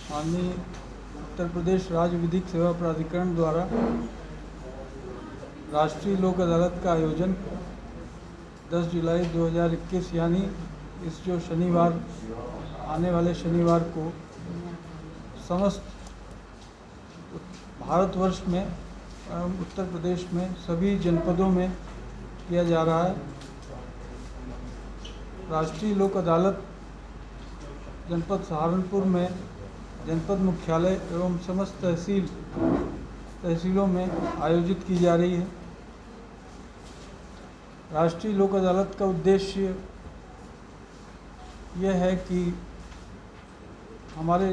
माननीय उत्तर प्रदेश राज्य विधिक सेवा प्राधिकरण द्वारा राष्ट्रीय लोक अदालत का आयोजन 10 जुलाई 2021 यानी इस जो शनिवार आने वाले शनिवार को समस्त भारतवर्ष में एवं उत्तर प्रदेश में सभी जनपदों में किया जा रहा है। राष्ट्रीय लोक अदालत जनपद सहारनपुर में जनपद मुख्यालय एवं समस्त तहसीलों में आयोजित की जा रही है। राष्ट्रीय लोक अदालत का उद्देश्य यह है कि हमारे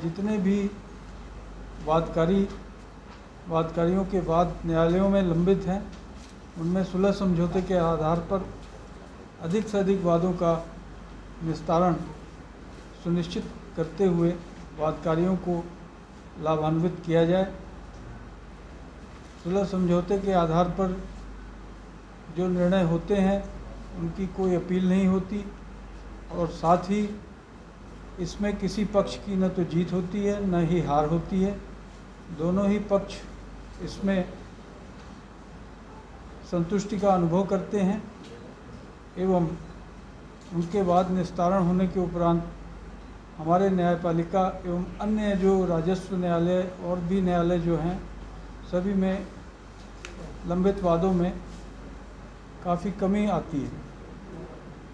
जितने भी वादकारियों के वाद न्यायालयों में लंबित हैं, उनमें सुलह समझौते के आधार पर अधिक से अधिक वादों का निस्तारण सुनिश्चित करते हुए वादकारियों को लाभान्वित किया जाए। सुलह समझौते के आधार पर जो निर्णय होते हैं उनकी कोई अपील नहीं होती और साथ ही इसमें किसी पक्ष की न तो जीत होती है न ही हार होती है। दोनों ही पक्ष इसमें संतुष्टि का अनुभव करते हैं एवं उनके बाद निस्तारण होने के उपरांत हमारे न्यायपालिका एवं अन्य जो राजस्व न्यायालय और भी न्यायालय जो हैं, सभी में लंबित वादों में काफ़ी कमी आती है,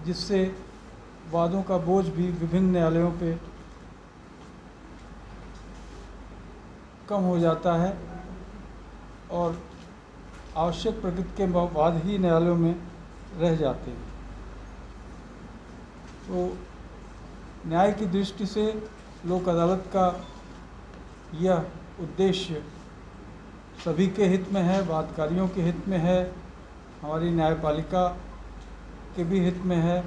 जिससे वादों का बोझ भी विभिन्न न्यायालयों पे कम हो जाता है और आवश्यक प्रकृति के वाद ही न्यायालयों में रह जाते हैं। तो न्याय की दृष्टि से लोक अदालत का यह उद्देश्य सभी के हित में है, वादकारियों के हित में है, हमारी न्यायपालिका के भी हित में है।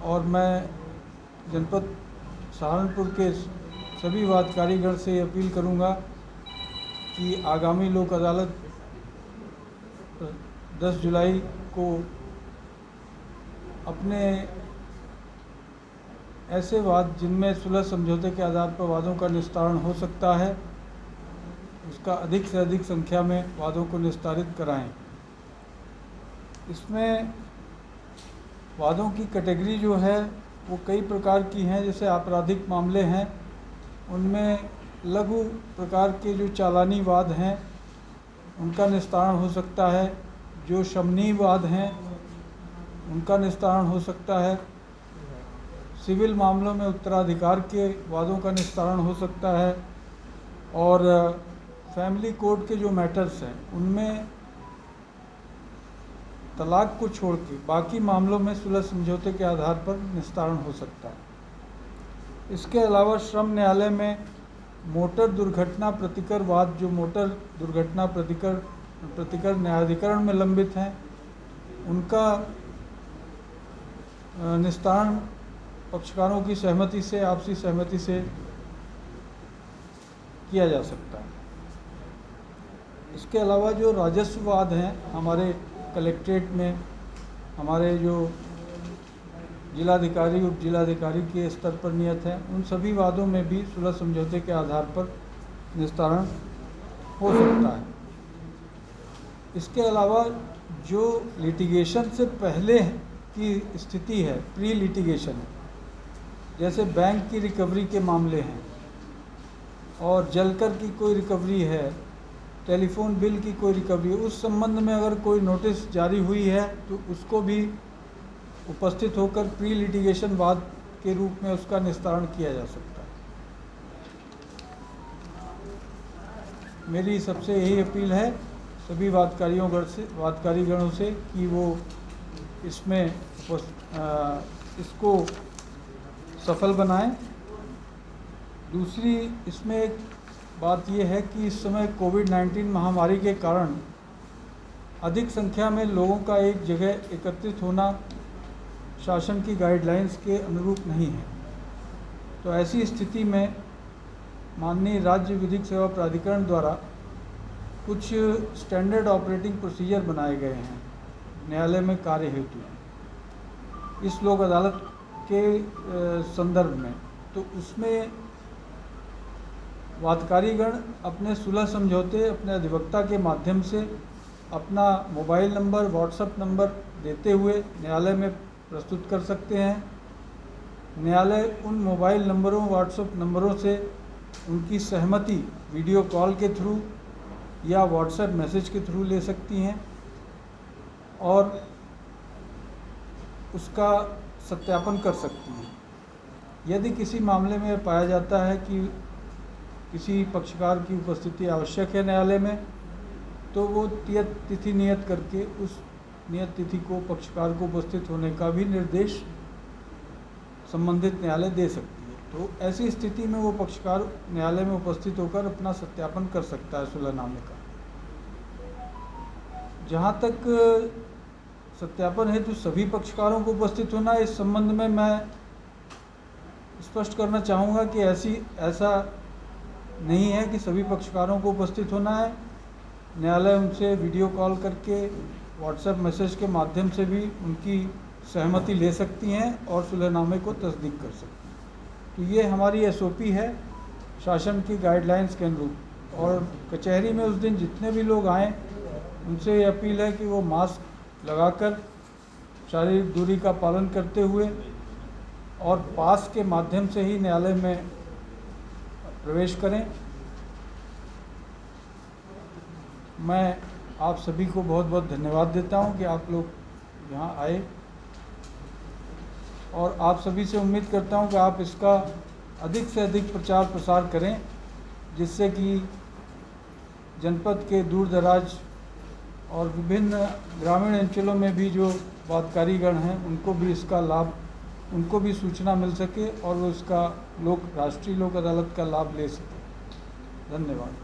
और मैं जनपद सहारनपुर के सभी वादकारीगण से अपील करूंगा कि आगामी लोक अदालत 10 जुलाई को अपने ऐसे वाद जिनमें सुलह समझौते के आधार पर वादों का निस्तारण हो सकता है, उसका अधिक से अधिक संख्या में वादों को निस्तारित कराएं। इसमें वादों की कैटेगरी जो है वो कई प्रकार की हैं। जैसे आपराधिक मामले हैं, उनमें लघु प्रकार के जो चालानी वाद हैं उनका निस्तारण हो सकता है। जो शमनीय वाद हैं उनका निस्तारण हो सकता है। सिविल मामलों में उत्तराधिकार के वादों का निस्तारण हो सकता है। और फैमिली कोर्ट के जो मैटर्स हैं उनमें तलाक को छोड़ के बाकी मामलों में सुलह समझौते के आधार पर निस्तारण हो सकता है। इसके अलावा श्रम न्यायालय में मोटर दुर्घटना प्रतिकर वाद, जो मोटर दुर्घटना प्रतिकर न्यायाधिकरण में लंबित हैं, उनका निस्तारण पक्षकारों की सहमति से, आपसी सहमति से किया जा सकता है। इसके अलावा जो राजस्व वाद हैं, हमारे कलेक्ट्रेट में हमारे जो जिलाधिकारी उप जिलाधिकारी के स्तर पर नियत है, उन सभी वादों में भी सुलह समझौते के आधार पर निस्तारण हो सकता है। इसके अलावा जो लिटिगेशन से पहले की स्थिति है, प्री लिटिगेशन, जैसे बैंक की रिकवरी के मामले हैं और जलकर की कोई रिकवरी है, टेलीफोन बिल की कोई रिकवरी है, उस संबंध में अगर कोई नोटिस जारी हुई है तो उसको भी उपस्थित होकर प्री लिटिगेशन वाद के रूप में उसका निस्तारण किया जा सकता है। मेरी सबसे यही अपील है सभी वादकारीगणों से कि वो इसमें इसको सफल बनाएं। दूसरी इसमें एक बात यह है कि इस समय कोविड-19 महामारी के कारण अधिक संख्या में लोगों का एक जगह एकत्रित होना शासन की गाइडलाइंस के अनुरूप नहीं है। तो ऐसी स्थिति में माननीय राज्य विधिक सेवा प्राधिकरण द्वारा कुछ स्टैंडर्ड ऑपरेटिंग प्रोसीजर बनाए गए हैं न्यायालय में कार्य हेतु। इस लोक अदालत के संदर्भ में तो उसमें वादकारीगण अपने सुलह समझौते अपने अधिवक्ता के माध्यम से अपना मोबाइल नंबर, व्हाट्सएप नंबर देते हुए न्यायालय में प्रस्तुत कर सकते हैं। न्यायालय उन मोबाइल नंबरों, व्हाट्सएप नंबरों से उनकी सहमति वीडियो कॉल के थ्रू या व्हाट्सएप मैसेज के थ्रू ले सकती हैं और उसका सत्यापन कर सकती हैं। यदि किसी मामले में पाया जाता है कि किसी पक्षकार की उपस्थिति आवश्यक है न्यायालय में, तो वो तिथि नियत करके उस नियत तिथि को पक्षकार को उपस्थित होने का भी निर्देश संबंधित न्यायालय दे सकती है। तो ऐसी स्थिति में वो पक्षकार न्यायालय में उपस्थित होकर अपना सत्यापन कर सकता है सुलहनामे का। जहाँ तक सत्यापन हेतु सभी पक्षकारों को उपस्थित होना, इस संबंध में मैं स्पष्ट करना चाहूँगा कि ऐसा नहीं है कि सभी पक्षकारों को उपस्थित होना है। न्यायालय उनसे वीडियो कॉल करके, व्हाट्सएप मैसेज के माध्यम से भी उनकी सहमति ले सकती हैं और सुलहनामे को तस्दीक कर सकती हैं। तो ये हमारी एसओपी है शासन की गाइडलाइंस के अनुरूप। और कचहरी में उस दिन जितने भी लोग आएँ, उनसे ये अपील है कि वो मास्क लगाकर, शारीरिक दूरी का पालन करते हुए और पास के माध्यम से ही न्यायालय में प्रवेश करें। मैं आप सभी को बहुत बहुत धन्यवाद देता हूं कि आप लोग यहाँ आए, और आप सभी से उम्मीद करता हूं कि आप इसका अधिक से अधिक प्रचार प्रसार करें, जिससे कि जनपद के दूर दराज और विभिन्न ग्रामीण अंचलों में भी जो वादकारीगण हैं उनको भी इसका लाभ, उनको भी सूचना मिल सके और वो इसका राष्ट्रीय लोक अदालत का लाभ ले सके। धन्यवाद।